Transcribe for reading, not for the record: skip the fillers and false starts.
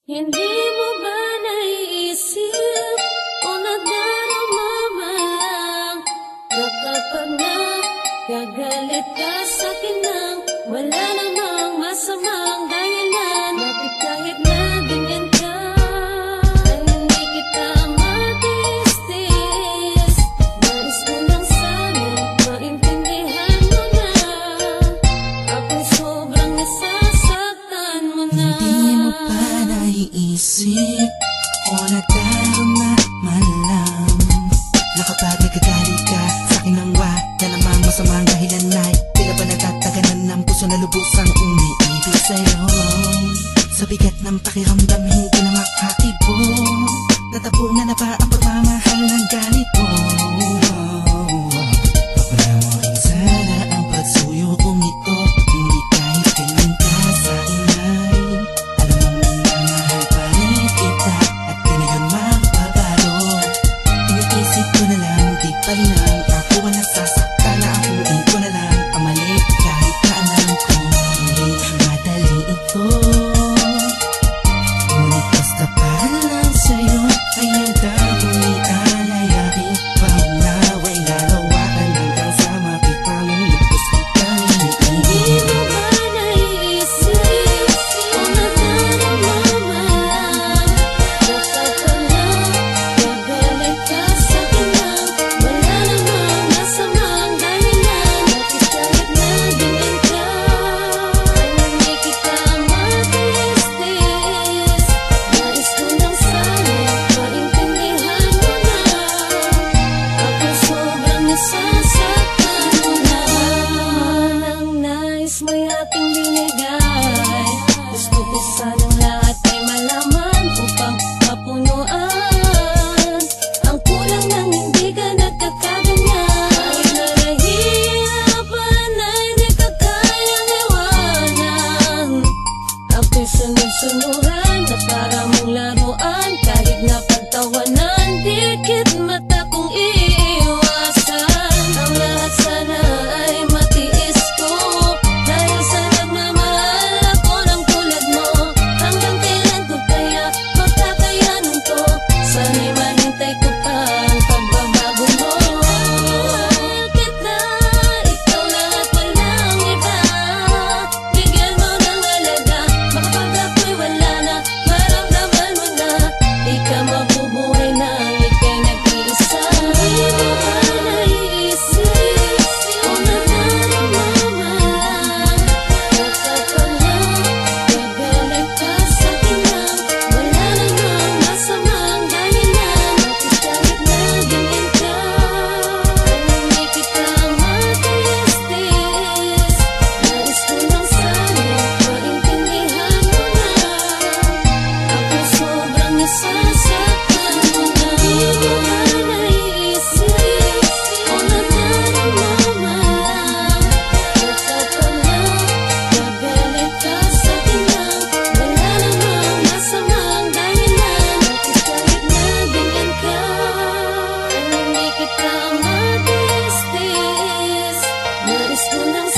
Hindi mo ba naiisip o nadarama man na kapag nagagalit ka sa'kin nang wala namang masamang dahilan, bakit kahit na ganyan ka ay hindi kita matistis? Nais ko lang sana maintindihan mo na ako'y sobrang nasasaktan mo na. Hindi mo pa naiisip o nadarama man lang na kapag nagagalit ka sa'kin nang wala namang masamang dahilan ay tila ba natataganan ng puso na lubusang umiibig sa'yo? Sa bigat ng pakiramdam hindi na makaibo, natabunan na ba ang pagmamahal ng galit mo? Wala mo rin sana ang pagsuyo kung ito hindi kahit kailan ka sa'kin ay alam mong minamahal pa rin kita at di na yun magbabago. Iniisip ko na lang, di pa rin lang ako ang nasasaktan na akuin ko na lang ang mali kahit na alam ko hindi madali ito. Ngunit basta para lang sa'yo ay nagdagoy alayakin pang naway lalawakan hanggang sa makita mong lupos kitang Hindi iniibig. mo ba naiisip o nadarama man na kapag nagagalit ka sa'kin nang wala namang masamang dahilan, bakit kahit na ganyan ka ay hindi kita matistis? Nais ko lang sana maintindihan mo na ako'y sobrang nasasaktan mo na. Ang nais mo'y aking binigay, gusto ko sanang lahat ay malaman upang mapunuan ang kulang ng hindi ka nagkakaganyan. Kahit na nahihirapan ay di ka kayang iwanan, ako'y sunod-sunuran na para mong laruan. Kahit na pagtawanan, dikit mata kong iiwasan. Ang lahat sana ay matiis ko dahil sa nagmamahal ako ng tulad mo. Hanggang kailan ko kaya magkakayanan to? Sana'y mahintay ko pa ang pagbabago mo. Mahal kita, ikaw lang at walang iba. Bigyan mo ng halaga, baka pag ako'y wala na, maramdaman mo na di ka mabubuhay nang ika'y nag-iisa. Hindi mo ba naiisip o nadarama man na kapag nagagalit ka sa'kin nang wala namang masamang dahilan, bakit kahit na ganyan ka ay hindi kita matistis? Nais ko lang sana maintindihan mo na ako'y sobrang nasasaktan mo na. Hindi mo ba naiisip o nadarama man na kapag nagagalit ka sa'kin nang wala namang masamang dahilan, bakit kahit na ganyan ka ay hindi kita matistis? Nais ko lang